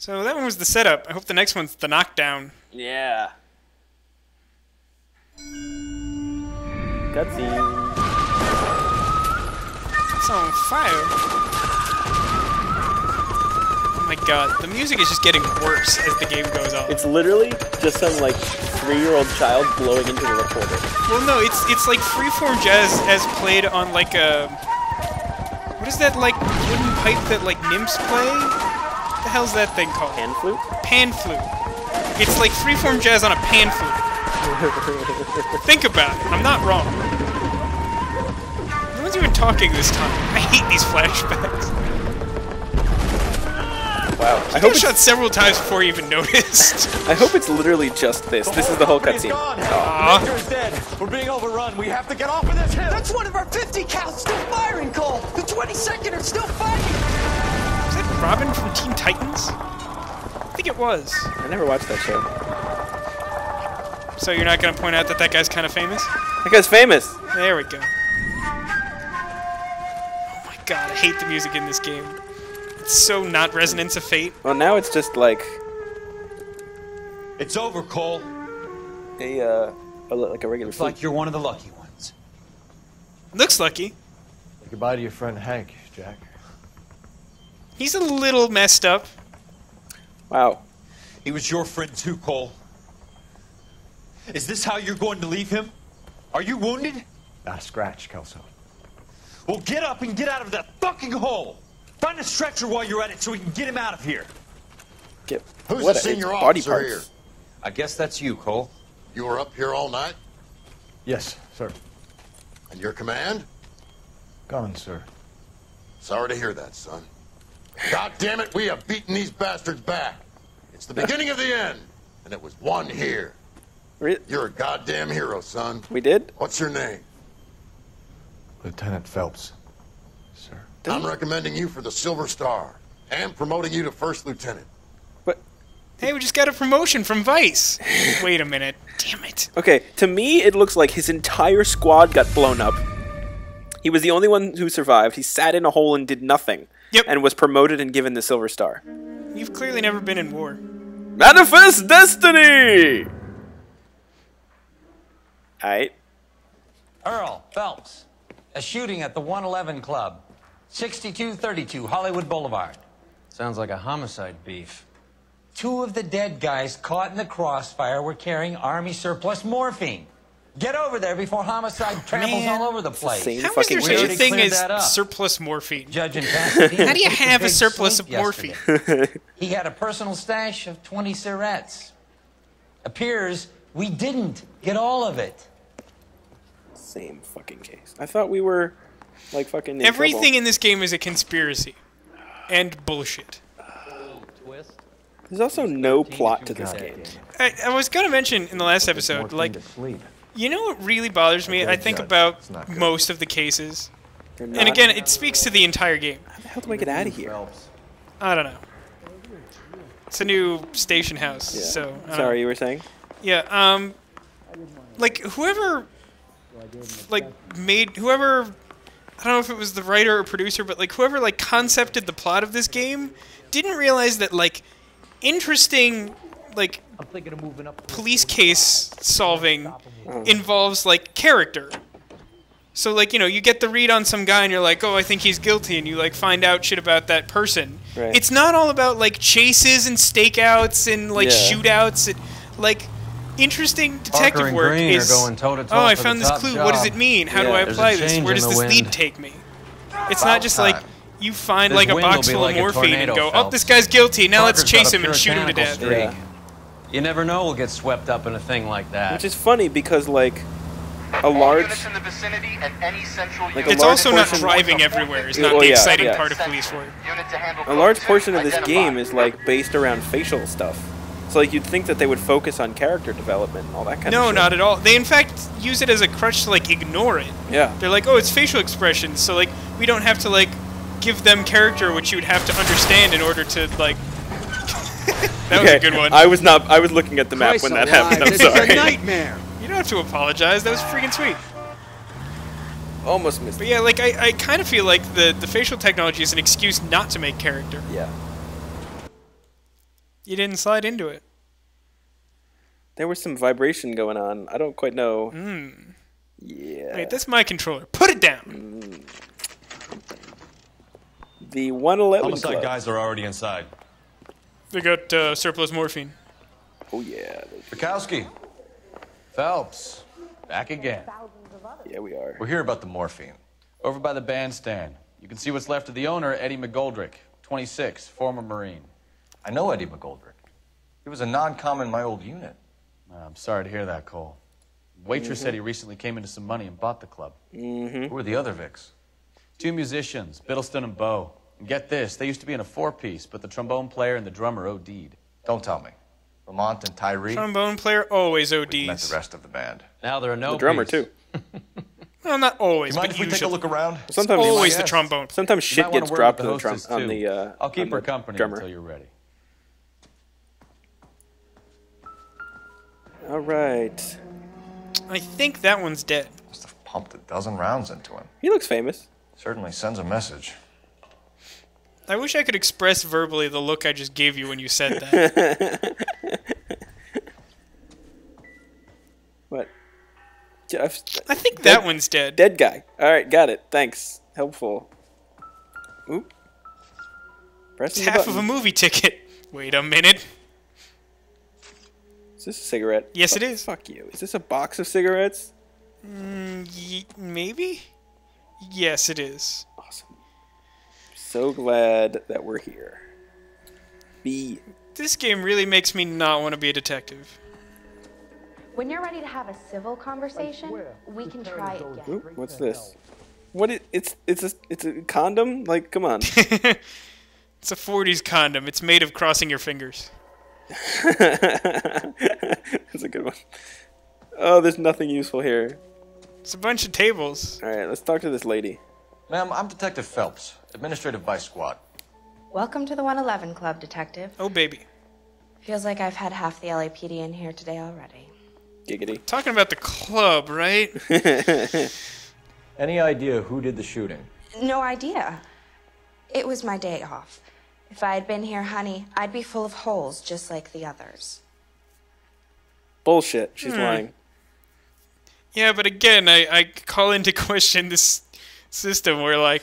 So that one was the setup. I hope the next one's the knockdown. Yeah. Cutscene. It's on fire. Oh my god, the music is just getting worse as the game goes on. It's literally just some like 3-year-old child blowing into the recorder. Well, no, it's like freeform jazz as played on like a... What is that like wooden pipe that like nymphs play? What the hell's that thing called? Pan flute? Pan flute. It's like freeform jazz on a pan flute. Think about it. I'm not wrong. No one's even talking this time. I hate these flashbacks. Wow. I hope shot several times before you even noticed. I hope it's literally just this. This is the whole cutscene. The Maker's dead. We're being overrun. We have to get off of this hill. That's one of our 50 cows still firing, Cole. The 22nd are still fighting. Is that Robin from Teen Titans? I think it was. I never watched that show. So you're not going to point out that that guy's kind of famous? That guy's famous. There we go. Oh my god, I hate the music in this game. It's so not Resonance of Fate. Well, now it's just like It's over, Cole. like a regular Looks flute. like you're one of the lucky ones. Looks lucky. Say goodbye to your friend Hank, Jack. He's a little messed up. Wow. He was your friend too, Cole. Is this how you're going to leave him? Are you wounded? Not a scratch, Kelso. Well, get up and get out of that fucking hole. Find a stretcher while you're at it so we can get him out of here. Who's what the senior body officer parts. here? I guess that's you, Cole. You were up here all night? Yes, sir. And your command? Gone, sir. Sorry to hear that, son. God damn it, we have beaten these bastards back. It's the beginning of the end, and it was one here. You're a goddamn hero, son. We did? What's your name? Lieutenant Phelps, sir. I'm recommending you for the Silver Star and promoting you to First Lieutenant. But Hey, we just got a promotion from Vice. Wait a minute. Damn it. okay, to me it looks like his entire squad got blown up. He was the only one who survived. He sat in a hole and did nothing. Yep. And was promoted and given the Silver Star. You've clearly never been in war. Manifest Destiny! Alright. Earl Phelps, a shooting at the 111 Club, 6232 Hollywood Boulevard. Sounds like a homicide beef. 2 of the dead guys caught in the crossfire were carrying Army surplus morphine. Get over there before homicide tramples Man. all over the place. Same How is fucking there such a already thing cleared as that up. surplus morphine? Judge and Pasadena How do you took a have a big surplus of sleep morphine? yesterday. He had a personal stash of 20 cigarettes. Appears we didn't get all of it. Same fucking case. I thought we were like fucking in Everything trouble. in this game is a conspiracy. And bullshit. There's also no plot to this game. I was going to mention in the last episode, like, you know what really bothers me? I think about most of the cases. They're not- And again, it speaks to the entire game. How the hell do I get out of here? I don't know. It's a new station house, Yeah. so... I don't Sorry, know. you were saying? Yeah, like, whoever, like, whoever, I don't know if it was the writer or producer, but, like, whoever, like, concepted the plot of this game didn't realize that, like, interesting, like, police case solving involves, like, character. So, like, you know, you get the read on some guy and you're like, oh, I think he's guilty, and you, like, find out shit about that person. Right. It's not all about, like, chases and stakeouts and, like, Yeah. shootouts. Like, interesting detective Parker and work Green is, are going toe-to-toe oh, I for found the this top clue. What does job. it mean? How do Yeah. I There's a apply this? change Where in does the this wind. lead take me? It's not just like time. you find This like a wind will box be full like of a morphine and tornado, go, oh, Phelps. this guy's guilty. Now let's Parker's chase got a him and shoot him to puritanical death. streak. Yeah. You never know we'll get swept up in a thing like that. Which is funny because, like, a large... Like a It's large also not portion- driving everywhere. It's not Well, the yeah, exciting yeah. part of police work. A large portion of this game is, like, based around facial stuff. So, like, you'd think that they would focus on character development and all that kind of No, shit. not at all. They, in fact, use it as a crutch to, like, ignore it. Yeah. They're like, oh, it's facial expressions, so, like, we don't have to, like, give them character, which you would have to understand in order to, like... That was a good one. I was looking at the map when that happened. I'm sorry. nightmare. You don't have to apologize. That was freaking sweet. Almost missed But it. yeah, like, I kind of feel like the facial technology is an excuse not to make character. Yeah. You didn't slide into it. There was some vibration going on. I don't quite know. Yeah. Wait, that's my controller. Put it down! The 111 Homicide Club. guys are already inside. They got surplus morphine. Oh, yeah. Bukowski. Phelps. Back again. Yeah, we are. We're here about the morphine. Over by the bandstand. You can see what's left of the owner, Eddie McGoldrick, 26, former Marine. I know Eddie McGoldrick. He was a non-com in my old unit. I'm sorry to hear that, Cole. Waitress said he recently came into some money and bought the club. Who were the other Vics? 2 musicians, Biddleston and Bow. And get this, they used to be in a 4-piece, but the trombone player and the drummer OD'd. Don't tell me. Lamont and Tyree Trombone player always met ODs. the rest of the band. Now there are no The drummer, piece. too. Well, not always, Mind but if we take a usually. look around? Sometimes, Always the Yes. trombone. sometimes You shit might wanna gets work dropped with on the the, hostess, on too. the I'll keep on her the company drummer. until you're ready. All right. I think that one's dead. Must have pumped a dozen rounds into him. He looks famous. Certainly sends a message. I wish I could express verbally the look I just gave you when you said that. What? I think that one's dead. Dead guy. All right, got it. Thanks. Helpful. Oop. Pressing It's the half button. of a movie ticket. Wait a minute. Is this a cigarette? Yes, it is. Fuck you. Is this a box of cigarettes? Maybe? Yes, it is. Awesome. So glad that we're here. B. This game really makes me not want to be a detective. When you're ready to have a civil conversation, we can try again. Oop, what's this? What? It's a condom? Like, come on. It's a 40s condom. It's made of crossing your fingers. That's a good one. Oh, there's nothing useful here. It's a bunch of tables. All right, let's talk to this lady. Ma'am, I'm Detective Phelps, Administrative Vice Squad. Welcome to the 111 Club, Detective. Oh, baby. Feels like I've had half the LAPD in here today already. Giggity. Talking about the club, right? Any idea who did the shooting? No idea. It was my day off. If I had been here, honey, I'd be full of holes just like the others. Bullshit. She's lying. Yeah, but again, I call into question this system where, like,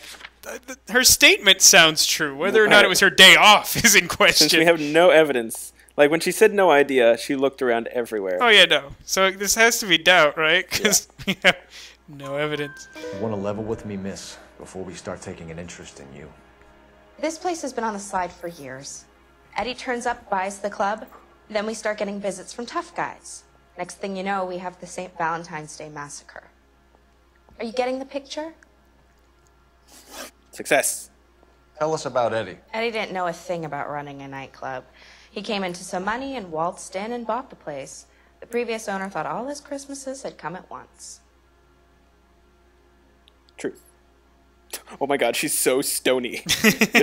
her statement sounds true. Whether or not it was her day off is in question. Since we have no evidence. Like, when she said no idea, she looked around everywhere. Oh, yeah, no. So this has to be doubt, right? Because we have no evidence. You want to level with me, miss, before we start taking an interest in you. This place has been on the slide for years. Eddie turns up, buys the club, then we start getting visits from tough guys. Next thing you know, we have the St. Valentine's Day massacre. Are you getting the picture? Success. Tell us about Eddie. Eddie didn't know a thing about running a nightclub. He came into some money and waltzed in and bought the place. The previous owner thought all his Christmases had come at once. Truth. Oh my god, she's so stony.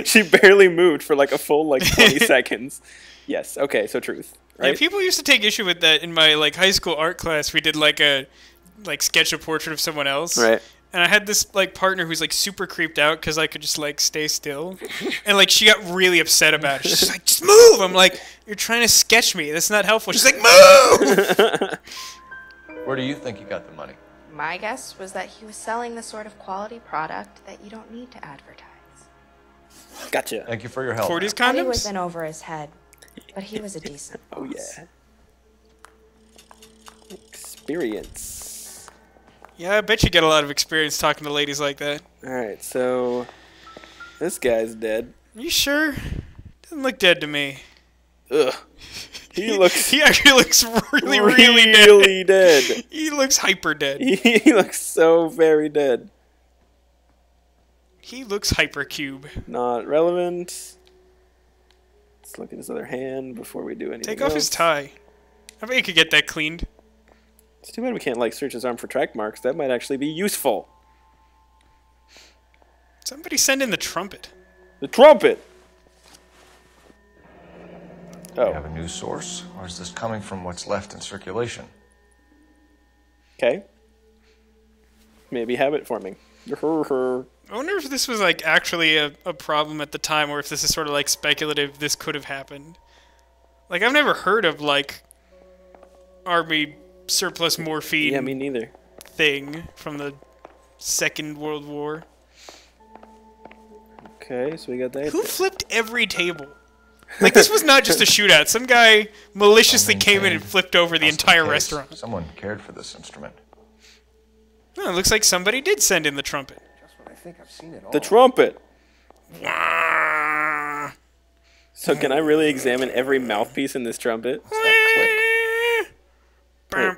She barely moved for like a full 20 seconds. Yes, okay, so truth. Right? Yeah, people used to take issue with that in my high school art class. We did a sketch a portrait of someone else. Right. And I had this partner who's super creeped out because I could just stay still, and she got really upset about it. She's like, "Just move!" I'm like, "You're trying to sketch me. That's not helpful." She's like, "Move!" Where do you think he got the money? My guess was that he was selling the sort of quality product that you don't need to advertise. Gotcha. Thank you for your help. 40s Eddie was condoms. in over his head, but he was a decent boss. Oh yeah. Experience. Yeah, I bet you get a lot of experience talking to ladies like that. Alright, so this guy's dead. You sure? Doesn't look dead to me. Ugh. He looks He actually looks really really dead. He looks hyper dead. He looks so very dead. He looks hypercube. Not relevant. Let's look at his other hand before we do anything Take off his else. tie. I bet you could get that cleaned. It's too bad we can't search his arm for track marks. That might actually be useful. Somebody send in the trumpet. The trumpet! Do you Oh, have a news source, or is this coming from what's left in circulation? okay. Maybe habit forming. I wonder if this was actually a problem at the time, or if this is sort of speculative. This could have happened. Like, I've never heard of, like, army surplus morphine. Yeah, me neither. Thing from the Second World War. Okay, so we got that. Who flipped every table? Like, this was not just a shootout. Some guy maliciously came in and flipped over the entire restaurant. Someone cared for this instrument. Oh, it looks like somebody did send in the trumpet. Just when I think I've seen it all. The trumpet! So can I really examine every mouthpiece in this trumpet?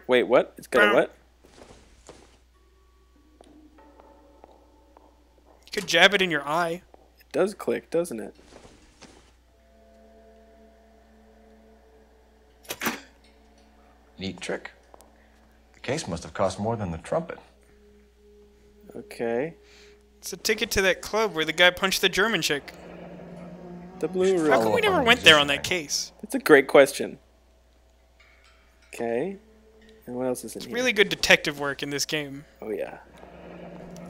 Wait, what? It's got a what? You could jab it in your eye. It does click, doesn't it? Neat trick. The case must have cost more than the trumpet. Okay. It's a ticket to that club where the guy punched the German chick. The blue room. How come we never went there on that case? That's a great question. Okay. And what else is in here? Really good detective work in this game. Oh, yeah.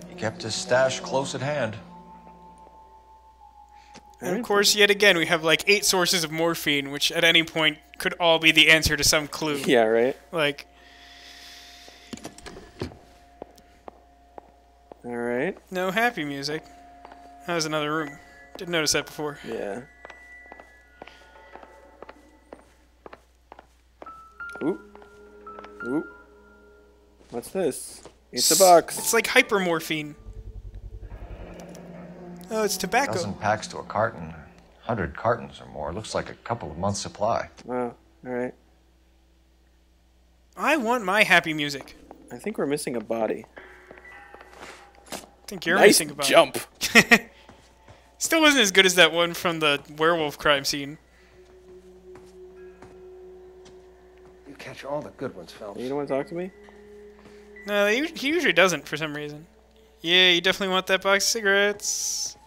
He kept his stash close at hand. And of course, yet again, we have like 8 sources of morphine, which at any point could all be the answer to some clue. Yeah, right? Like... Alright. No happy music. That was another room. Didn't notice that before. Yeah. Oop. Oop. What's this? It's a box. It's like hypermorphine. Oh, it's tobacco. 1,000 packs to a carton. 100 cartons or more. Looks like a couple of months' supply. Wow. Alright. I want my happy music. I think we're missing a body. I think you're nice missing a body. Jump. Still wasn't as good as that one from the werewolf crime scene. You catch all the good ones, Phelps. You don't want to talk to me? No, he usually doesn't for some reason. Yeah, you definitely want that box of cigarettes.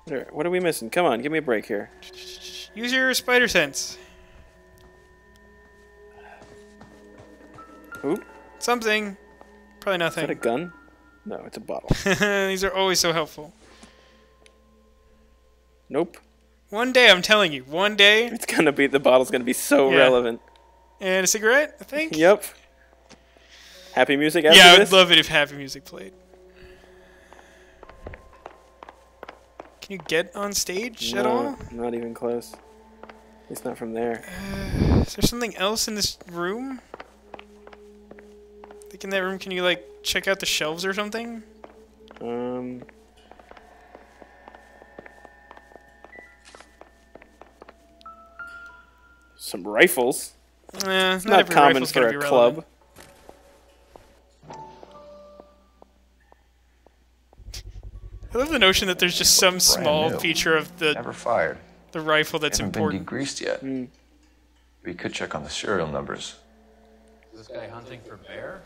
There, what are we missing? Come on, give me a break here. Use your spider sense. Oop. Something. Probably Is nothing. that a gun? No, it's a bottle. These are always so helpful. Nope. One day, I'm telling you, one day. It's gonna be, the bottle's gonna be so relevant. And a cigarette, I think? Yep. Happy music after Yeah, I this? would love it if happy music played. Can you get on stage at all? Not even close. At least not from there. Is there something else in this room? I think in that room, can you, like, check out the shelves or something? Some rifles. It's not common for a club. I love the notion that there's just some small feature of the Never fired. the rifle that's Haven't important. been degreased yet. We could check on the serial numbers. Is this guy hunting for bear?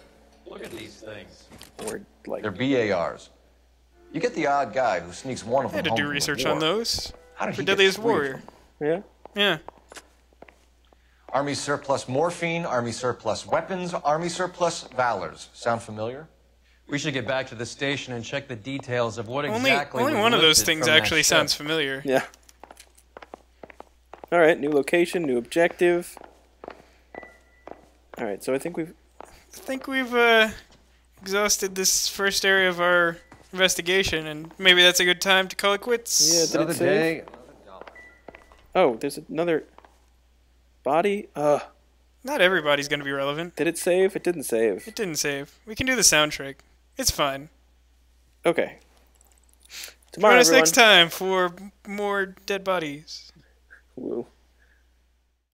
Look at these things. Or like They're BARs. You get the odd guy who sneaks one of I them had to home do from the research war. on those. How did For he get Deadliest 3 of Warrior. them? Yeah? Yeah. Army surplus morphine, army surplus weapons, army surplus valors. Sound familiar? We should get back to the station and check the details of what Only exactly one was of those lifted things from that actually ship. sounds familiar. Yeah. Alright, new location, new objective. Alright, so I think we've exhausted this first area of our investigation, and maybe that's a good time to call it quits. Yeah, did it save? Oh, there's another body? Not everybody's going to be relevant. Did it save? It didn't save. It didn't save. We can do the sound trick. It's fine. Okay. Tomorrow, Join us everyone. next time for more dead bodies. Woo.